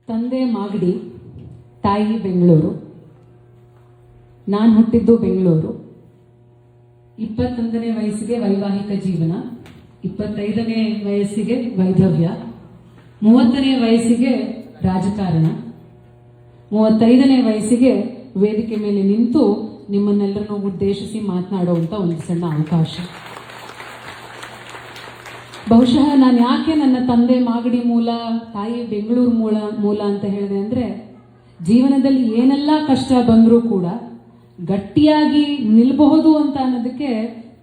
ತಂದೆ ಮಾಗಡಿ, ತಾಯಿ ಬೆಂಗಳೂರು. ನಾನು ಹುಟ್ಟಿದ್ದು ಬೆಂಗಳೂರು. 21ನೇ ವಯಸ್ಸಿಗೆ ವೈವಾಹಿಕ ಜೀವನ, 25ನೇ ವಯಸ್ಸಿಗೆ ವೈಧವ್ಯ, 30ನೇ ವಯಸ್ಸಿಗೆ ರಾಜಕಾರಣ, 35ನೇ ವಯಸ್ಸಿಗೆ ವೇದಿಕೆ ಮೇಲೆ ನಿಂತು ನಿಮ್ಮನ್ನೆಲ್ಲರನ್ನು ಉದ್ದೇಶಿಸಿ ಮಾತನಾಡುವಂಥ ಒಂದು ಸಣ್ಣ ಅವಕಾಶ. ಬಹುಶಃ ನಾನು ಯಾಕೆ ನನ್ನ ತಂದೆ ಮಾಗಡಿ ಮೂಲ, ತಾಯಿ ಬೆಂಗಳೂರು ಮೂಲ ಅಂತ ಹೇಳಿದೆ ಅಂದರೆ, ಜೀವನದಲ್ಲಿ ಏನೆಲ್ಲ ಕಷ್ಟ ಬಂದರೂ ಕೂಡ ಗಟ್ಟಿಯಾಗಿ ನಿಲ್ಬಹುದು ಅಂತ ಅನ್ನೋದಕ್ಕೆ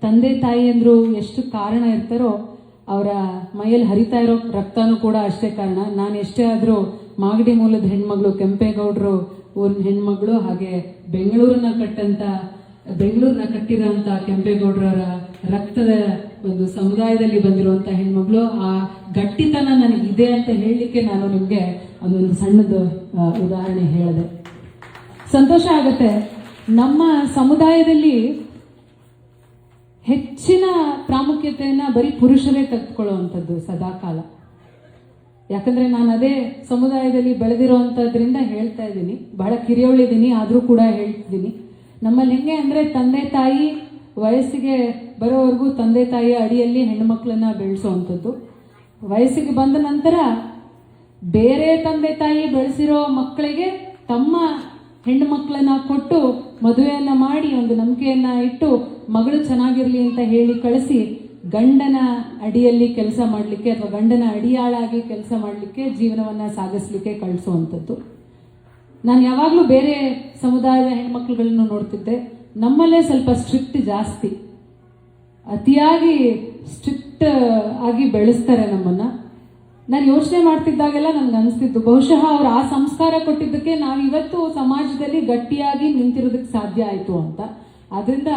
ತಂದೆ ತಾಯಿ ಅಂದರು ಎಷ್ಟು ಕಾರಣ ಇರ್ತಾರೋ, ಅವರ ಮೈಯಲ್ಲಿ ಹರಿತಾ ಇರೋ ರಕ್ತನೂ ಕೂಡ ಅಷ್ಟೇ ಕಾರಣ. ನಾನು ಎಷ್ಟೇ ಆದರೂ ಮಾಗಡಿ ಮೂಲದ ಹೆಣ್ಮಗಳು, ಕೆಂಪೇಗೌಡರು ಒಂದು ಹೆಣ್ಮಗಳು, ಹಾಗೆ ಬೆಂಗಳೂರನ್ನ ಕಟ್ಟಿರೋಂಥ ಕೆಂಪೇಗೌಡರ ರಕ್ತದ ಒಂದು ಸಮುದಾಯದಲ್ಲಿ ಬಂದಿರುವಂಥ ಹೆಣ್ಮಗಳು. ಆ ಗಟ್ಟಿತನ ನನಗಿದೆ ಅಂತ ಹೇಳಲಿಕ್ಕೆ ನಾನು ನಿಮಗೆ ಅದೊಂದು ಸಣ್ಣದು ಉದಾಹರಣೆ ಹೇಳಿದೆ. ಸಂತೋಷ ಆಗುತ್ತೆ. ನಮ್ಮ ಸಮುದಾಯದಲ್ಲಿ ಹೆಚ್ಚಿನ ಪ್ರಾಮುಖ್ಯತೆಯನ್ನು ಬರೀ ಪುರುಷರೇ ತೆಗೆದುಕೊಳ್ಳುವಂಥದ್ದು ಸದಾಕಾಲ. ಯಾಕಂದರೆ ನಾನು ಅದೇ ಸಮುದಾಯದಲ್ಲಿ ಬೆಳೆದಿರೋವಂಥದ್ರಿಂದ ಹೇಳ್ತಾ ಇದ್ದೀನಿ, ಬಹಳ ಕಿರಿಯೋಳಿದ್ದೀನಿ, ಆದರೂ ಕೂಡ ಹೇಳ್ತಿದ್ದೀನಿ. ನಮ್ಮಲ್ಲಿ ಹೆಂಗೆ ಅಂದರೆ, ತಂದೆ ತಾಯಿ ವಯಸ್ಸಿಗೆ ಬರೋವರೆಗೂ ತಂದೆ ತಾಯಿಯ ಅಡಿಯಲ್ಲಿ ಹೆಣ್ಣುಮಕ್ಕಳನ್ನ ಬೆಳೆಸೋವಂಥದ್ದು. ವಯಸ್ಸಿಗೆ ಬಂದ ನಂತರ ಬೇರೆ ತಂದೆ ತಾಯಿ ಬೆಳೆಸಿರೋ ಮಕ್ಕಳಿಗೆ ತಮ್ಮ ಹೆಣ್ಣು ಮಕ್ಕಳನ್ನ ಕೊಟ್ಟು ಮದುವೆಯನ್ನು ಮಾಡಿ ಒಂದು ನಂಬಿಕೆಯನ್ನು ಇಟ್ಟು ಮಗಳು ಚೆನ್ನಾಗಿರಲಿ ಅಂತ ಹೇಳಿ ಕಳಿಸಿ ಗಂಡನ ಅಡಿಯಲ್ಲಿ ಕೆಲಸ ಮಾಡಲಿಕ್ಕೆ ಅಥವಾ ಗಂಡನ ಅಡಿಯಾಳಾಗಿ ಕೆಲಸ ಮಾಡಲಿಕ್ಕೆ, ಜೀವನವನ್ನು ಸಾಗಿಸ್ಲಿಕ್ಕೆ ಕಳಿಸುವಂಥದ್ದು. ನಾನು ಯಾವಾಗಲೂ ಬೇರೆ ಸಮುದಾಯದ ಹೆಣ್ಮಕ್ಳುಗಳನ್ನು ನೋಡ್ತಿದ್ದೆ, ನಮ್ಮಲ್ಲೇ ಸ್ವಲ್ಪ ಸ್ಟ್ರಿಕ್ಟ್ ಜಾಸ್ತಿ, ಅತಿಯಾಗಿ ಸ್ಟ್ರಿಕ್ಟ್ ಆಗಿ ಬೆಳೆಸ್ತಾರೆ ನಮ್ಮನ್ನು. ನಾನು ಯೋಚನೆ ಮಾಡ್ತಿದ್ದಾಗೆಲ್ಲ ನನಗೆ ಅನಿಸ್ತಿದ್ದು, ಬಹುಶಃ ಅವ್ರು ಆ ಸಂಸ್ಕಾರ ಕೊಟ್ಟಿದ್ದಕ್ಕೆ ನಾವಿವತ್ತು ಸಮಾಜದಲ್ಲಿ ಗಟ್ಟಿಯಾಗಿ ನಿಂತಿರೋದಕ್ಕೆ ಸಾಧ್ಯ ಆಯಿತು ಅಂತ. ಆದ್ದರಿಂದ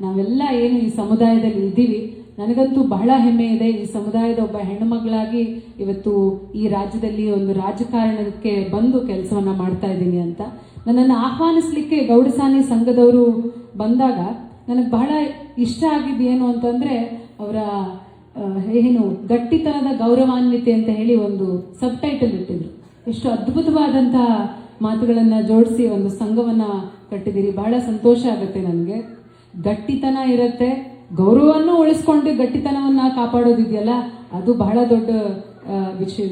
ನಾವೆಲ್ಲ ಏನು ಈ ಸಮುದಾಯದಲ್ಲಿ ಇದ್ದೀವಿ, ನನಗಂತೂ ಬಹಳ ಹೆಮ್ಮೆ ಇದೆ. ಈ ಸಮುದಾಯದ ಒಬ್ಬ ಹೆಣ್ಣುಮಗಳಾಗಿ ಇವತ್ತು ಈ ರಾಜ್ಯದಲ್ಲಿ ಒಂದು ರಾಜಕಾರಣಕ್ಕೆ ಬಂದು ಕೆಲಸವನ್ನು ಮಾಡ್ತಾ ಇದ್ದೀನಿ ಅಂತ. ನನ್ನನ್ನು ಆಹ್ವಾನಿಸ್ಲಿಕ್ಕೆ ಗೌಡಸಾನಿ ಸಂಘದವರು ಬಂದಾಗ ನನಗೆ ಬಹಳ ಇಷ್ಟ ಆಗಿದ್ದು ಏನು ಅಂತಂದರೆ, ಅವರ ಏನು ಗಟ್ಟಿತನದ ಗೌರವಾನ್ವಿತೆ ಅಂತ ಹೇಳಿ ಒಂದು ಸಬ್ ಟೈಟಲ್ ಇಟ್ಟಿದ್ರು. ಎಷ್ಟು ಅದ್ಭುತವಾದಂಥ ಮಾತುಗಳನ್ನು ಜೋಡಿಸಿ ಒಂದು ಸಂಘವನ್ನು ಕಟ್ಟಿದ್ದೀರಿ. ಬಹಳ ಸಂತೋಷ ಆಗುತ್ತೆ ನನಗೆ. ಗಟ್ಟಿತನ ಇರುತ್ತೆ, ಗೌರವವನ್ನು ಉಳಿಸ್ಕೊಂಡು ಗಟ್ಟಿತನವನ್ನು ಕಾಪಾಡೋದಿದೆಯಲ್ಲ, ಅದು ಬಹಳ ದೊಡ್ಡ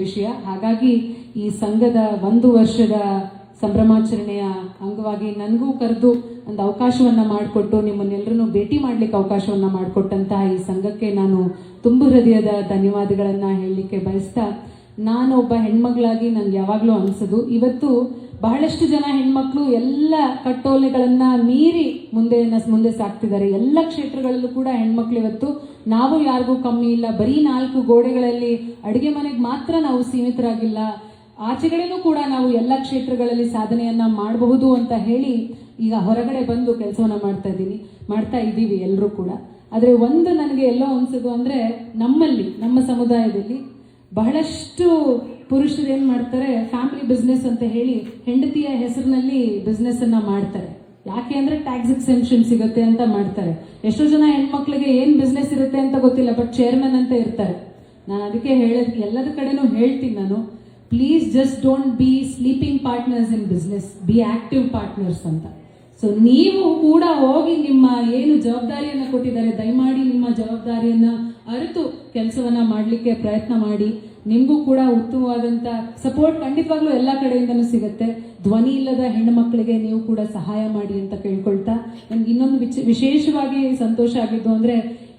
ವಿಷಯ. ಹಾಗಾಗಿ ಈ ಸಂಘದ 1 ವರ್ಷದ ಸಂಭ್ರಮಾಚರಣೆಯ ಅಂಗವಾಗಿ ನನಗೂ ಕರೆದು ಒಂದು ಅವಕಾಶವನ್ನು ಮಾಡಿಕೊಟ್ಟು ನಿಮ್ಮನ್ನೆಲ್ಲರನ್ನು ಭೇಟಿ ಮಾಡಲಿಕ್ಕೆ ಅವಕಾಶವನ್ನು ಮಾಡಿಕೊಟ್ಟಂತಹ ಈ ಸಂಘಕ್ಕೆ ನಾನು ತುಂಬ ಹೃದಯದ ಧನ್ಯವಾದಗಳನ್ನು ಹೇಳಲಿಕ್ಕೆ ಬಯಸ್ತಾ, ನಾನು ಒಬ್ಬ ಹೆಣ್ಮಗಳಾಗಿ ನನಗೆ ಯಾವಾಗಲೂ ಅನಿಸೋದು, ಇವತ್ತು ಬಹಳಷ್ಟು ಜನ ಹೆಣ್ಮಕ್ಳು ಎಲ್ಲ ಕಟ್ಟೋಲೆಗಳನ್ನು ಮೀರಿ ಮುಂದೆ ಸಾಗ್ತಿದ್ದಾರೆ. ಎಲ್ಲ ಕ್ಷೇತ್ರಗಳಲ್ಲೂ ಕೂಡ ಹೆಣ್ಮಕ್ಳು ಇವತ್ತು ನಾವು ಯಾರಿಗೂ ಕಮ್ಮಿ ಇಲ್ಲ, ಬರೀ 4 ಗೋಡೆಗಳಲ್ಲಿ ಅಡುಗೆ ಮನೆಗೆ ಮಾತ್ರ ನಾವು ಸೀಮಿತರಾಗಿಲ್ಲ, ಆಚೆಗಡೆನೂ ಕೂಡ ನಾವು ಎಲ್ಲ ಕ್ಷೇತ್ರಗಳಲ್ಲಿ ಸಾಧನೆಯನ್ನು ಮಾಡಬಹುದು ಅಂತ ಹೇಳಿ ಈಗ ಹೊರಗಡೆ ಬಂದು ಕೆಲಸವನ್ನು ಮಾಡ್ತಾ ಇದ್ದೀವಿ ಎಲ್ಲರೂ ಕೂಡ. ಆದರೆ ಒಂದು ನನಗೆ ಎಲ್ಲೋ ಅನಿಸೋದು ಅಂದರೆ, ನಮ್ಮ ಸಮುದಾಯದಲ್ಲಿ ಬಹಳಷ್ಟು ಪುರುಷರು ಏನು ಮಾಡ್ತಾರೆ, ಫ್ಯಾಮಿಲಿ ಬಿಸ್ನೆಸ್ ಅಂತ ಹೇಳಿ ಹೆಂಡತಿಯ ಹೆಸರಿನಲ್ಲಿ ಬಿಸ್ನೆಸ್ಸನ್ನು ಮಾಡ್ತಾರೆ. ಯಾಕೆ ಅಂದರೆ ಟ್ಯಾಕ್ಸ್ ಎಕ್ಸೆಂಪ್ಷನ್ ಸಿಗುತ್ತೆ ಅಂತ ಮಾಡ್ತಾರೆ. ಎಷ್ಟೋ ಜನ ಹೆಣ್ಮಕ್ಳಿಗೆ ಏನು ಬಿಸ್ನೆಸ್ ಇರುತ್ತೆ ಅಂತ ಗೊತ್ತಿಲ್ಲ, ಬಟ್ ಚೇರ್ಮನ್ ಅಂತ ಇರ್ತಾರೆ. ನಾನು ಅದಕ್ಕೆ ಎಲ್ಲದ ಕಡೆನೂ ಹೇಳ್ತೀನಿ ನಾನು, please just don't be sleeping partners in business, B active partners ಅಂತ. ಸೊ ನೀವು ಕೂಡ ಹೋಗಿ ನಿಮ್ಮ ಏನು ಜವಾಬ್ದಾರಿಯನ್ನು ಕೊಟ್ಟಿದ್ದಾರೆ, ದಯಮಾಡಿ ನಿಮ್ಮ ಜವಾಬ್ದಾರಿಯನ್ನು ಅರಿತು ಕೆಲಸವನ್ನು ಮಾಡಲಿಕ್ಕೆ ಪ್ರಯತ್ನ ಮಾಡಿ. ನಿಮಗೂ ಕೂಡ ಉತ್ತಮವಾದಂಥ ಸಪೋರ್ಟ್ ಖಂಡಿತವಾಗ್ಲೂ ಎಲ್ಲ ಕಡೆಯಿಂದನೂ ಸಿಗುತ್ತೆ. ಧ್ವನಿ ಇಲ್ಲದ ಹೆಣ್ಣು ಮಕ್ಕಳಿಗೆ ನೀವು ಕೂಡ ಸಹಾಯ ಮಾಡಿ ಅಂತ ಕೇಳ್ಕೊಳ್ತಾ, ನನಗೆ ಇನ್ನೊಂದು ವಿಶೇಷವಾಗಿ ಸಂತೋಷ ಆಗಿದ್ದು ಅಂದರೆ,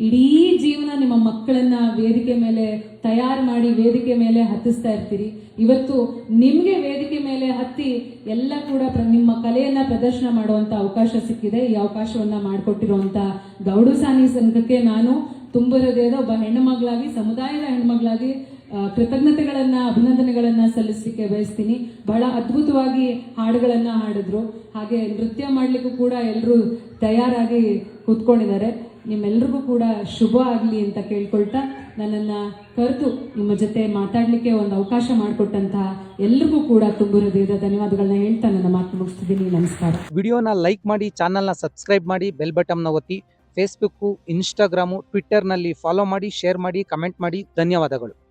ಇಡೀ ಜೀವನ ನಿಮ್ಮ ಮಕ್ಕಳನ್ನ ವೇದಿಕೆ ಮೇಲೆ ತಯಾರು ಮಾಡಿ ವೇದಿಕೆ ಮೇಲೆ ಹತ್ತಿಸ್ತಾ ಇರ್ತೀರಿ. ಇವತ್ತು ನಿಮಗೆ ವೇದಿಕೆ ಮೇಲೆ ಹತ್ತಿ ಎಲ್ಲ ಕೂಡ ನಿಮ್ಮ ಕಲೆಯನ್ನ ಪ್ರದರ್ಶನ ಮಾಡುವಂತ ಅವಕಾಶ ಸಿಕ್ಕಿದೆ. ಈ ಅವಕಾಶವನ್ನ ಮಾಡಿಕೊಟ್ಟಿರುವಂತ ಗೌಡಸಾನಿ ಸಂಘಕ್ಕೆ ನಾನು ತುಂಬ ಹೃದಯದ ಒಬ್ಬ ಹೆಣ್ಣು ಮಗಳಾಗಿ, ಸಮುದಾಯದ ಹೆಣ್ಮಗಳಾಗಿ ಕೃತಜ್ಞತೆಗಳನ್ನ, ಅಭಿನಂದನೆಗಳನ್ನ ಸಲ್ಲಿಸಲಿಕ್ಕೆ ಬಯಸ್ತೀನಿ. ಬಹಳ ಅದ್ಭುತವಾಗಿ ಹಾಡುಗಳನ್ನ ಹಾಡಿದ್ರು, ಹಾಗೆ ನೃತ್ಯ ಮಾಡ್ಲಿಕ್ಕೂ ಕೂಡ ಎಲ್ಲರೂ ತಯಾರಾಗಿ ಕೂತ್ಕೊಂಡಿದ್ದಾರೆ. ನಿಮ್ಮೆಲ್ರಿಗೂ ಕೂಡ ಶುಭ ಆಗಲಿ ಅಂತ ಕೇಳ್ಕೊಳ್ತಾ ನನ್ನನ್ನು ಕರೆದು ನಿಮ್ಮ ಜೊತೆ ಮಾತಾಡಲಿಕ್ಕೆ ಒಂದು ಅವಕಾಶ ಮಾಡಿಕೊಟ್ಟಂತಹ ಎಲ್ರಿಗೂ ಕೂಡ ತುಂಬ ಹೃದಯದ ಧನ್ಯವಾದಗಳನ್ನ ಹೇಳ್ತಾ ನನ್ನ ಮಾತು ಮುಗಿಸ್ತಿದ್ದೀನಿ. ನಮಸ್ಕಾರ. ವಿಡಿಯೋನ ಲೈಕ್ ಮಾಡಿ, ಚಾನಲ್ನ ಸಬ್ಸ್ಕ್ರೈಬ್ ಮಾಡಿ, ಬೆಲ್ ಬಟನ್ನ ಒತ್ತಿ. ಫೇಸ್ಬುಕ್ಕು, ಇನ್ಸ್ಟಾಗ್ರಾಮು, ಟ್ವಿಟ್ಟರ್ನಲ್ಲಿ ಫಾಲೋ ಮಾಡಿ, ಶೇರ್ ಮಾಡಿ, ಕಮೆಂಟ್ ಮಾಡಿ. ಧನ್ಯವಾದಗಳು.